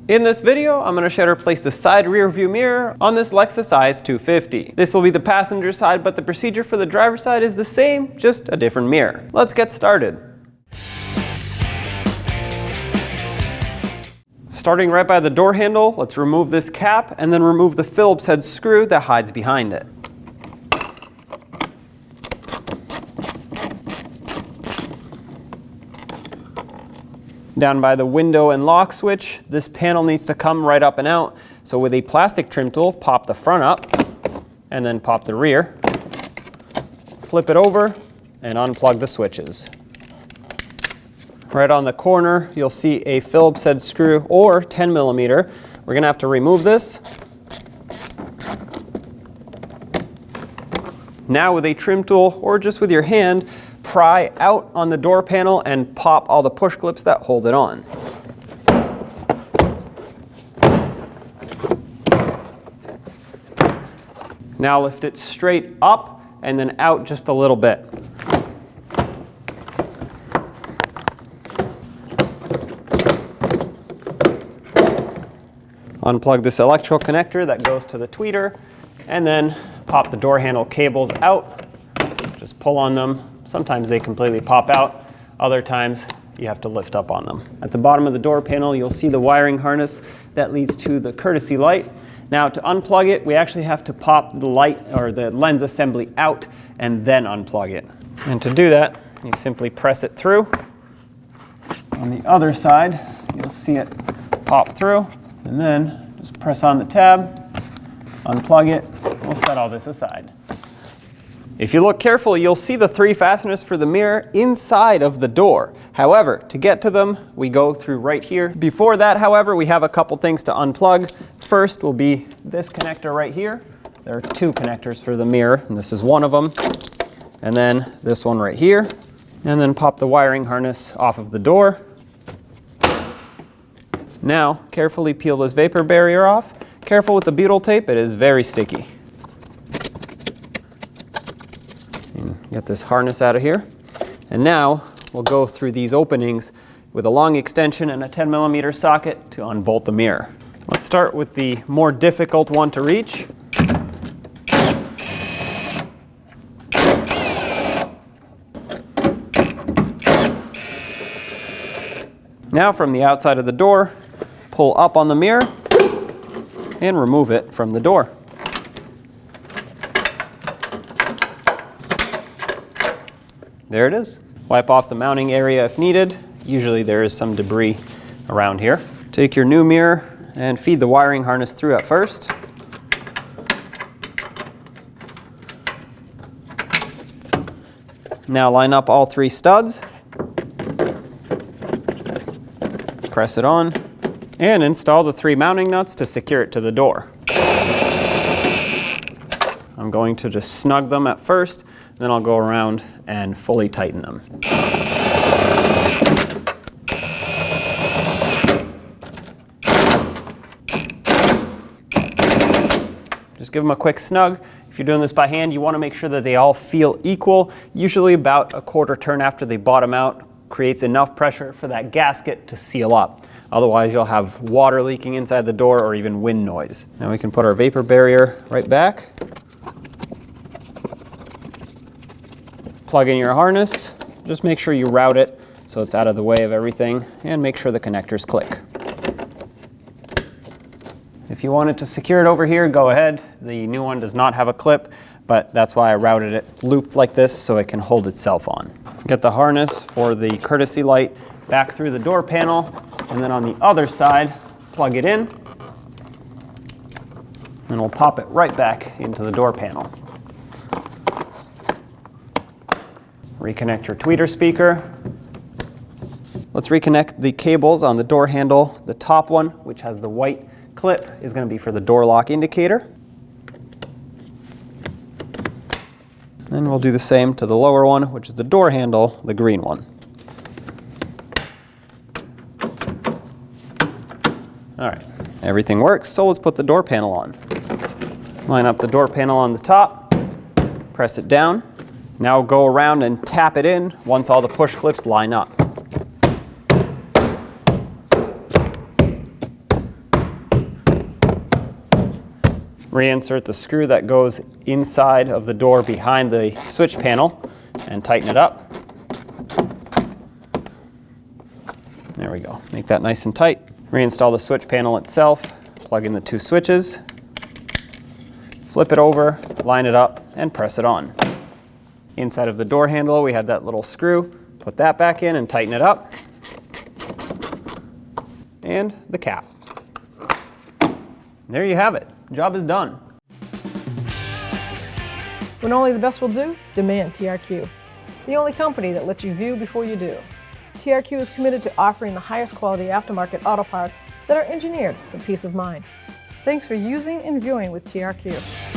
In this video, I'm going to show you how to replace the side rear view mirror on this Lexus IS250. This will be the passenger side, but the procedure for the driver's side is the same, just a different mirror. Let's get started. Starting right by the door handle, let's remove this cap and then remove the Phillips head screw that hides behind it. Down by the window and lock switch, this panel needs to come right up and out. So with a plastic trim tool, pop the front up and then pop the rear. Flip it over and unplug the switches. Right on the corner, you'll see a Phillips head screw or 10mm. We're gonna have to remove this. Now with a trim tool or just with your hand, pry out on the door panel and pop all the push clips that hold it on. Now lift it straight up and then out just a little bit. Unplug this electrical connector that goes to the tweeter and then pop the door handle cables out. Just pull on them. Sometimes they completely pop out. Other times you have to lift up on them. At the bottom of the door panel, you'll see the wiring harness that leads to the courtesy light. Now to unplug it, we actually have to pop the light or the lens assembly out and then unplug it. And to do that, you simply press it through. On the other side, you'll see it pop through and then just press on the tab, unplug it. We'll set all this aside. If you look carefully, you'll see the 3 fasteners for the mirror inside of the door. However, to get to them, we go through right here. Before that, however, we have a couple things to unplug. First will be this connector right here. There are 2 connectors for the mirror, and this is one of them. And then this one right here. And then pop the wiring harness off of the door. Now, carefully peel this vapor barrier off. Careful with the butyl tape, it is very sticky. Get this harness out of here. And now we'll go through these openings with a long extension and a 10mm socket to unbolt the mirror. Let's start with the more difficult one to reach. Now from the outside of the door, pull up on the mirror and remove it from the door. There it is. Wipe off the mounting area if needed. Usually there is some debris around here. Take your new mirror and feed the wiring harness through at first. Now line up all 3 studs. Press it on and install the 3 mounting nuts to secure it to the door. I'm going to just snug them at first, then I'll go around and fully tighten them. Just give them a quick snug. If you're doing this by hand, you want to make sure that they all feel equal. Usually about a quarter turn after they bottom out creates enough pressure for that gasket to seal up. Otherwise, you'll have water leaking inside the door or even wind noise. Now we can put our vapor barrier right back. Plug in your harness. Just make sure you route it so it's out of the way of everything, and make sure the connectors click. If you wanted to secure it over here, go ahead. The new one does not have a clip, but that's why I routed it looped like this so it can hold itself on. Get the harness for the courtesy light back through the door panel, and then on the other side, plug it in, and we'll pop it right back into the door panel. Reconnect your tweeter speaker. Let's reconnect the cables on the door handle. The top one, which has the white clip, is going to be for the door lock indicator. Then we'll do the same to the lower one, which is the door handle, the green one. All right, everything works, so let's put the door panel on. Line up the door panel on the top, press it down. Now go around and tap it in once all the push clips line up. reinsert the screw that goes inside of the door behind the switch panel and tighten it up. There we go. Make that nice and tight. Reinstall the switch panel itself, plug in the 2 switches, flip it over, line it up, and press it on. Inside of the door handle, we had that little screw. Put that back in and tighten it up. And the cap. There you have it. Job is done. When only the best will do, demand TRQ. The only company that lets you view before you do. TRQ is committed to offering the highest quality aftermarket auto parts that are engineered for peace of mind. Thanks for using and viewing with TRQ.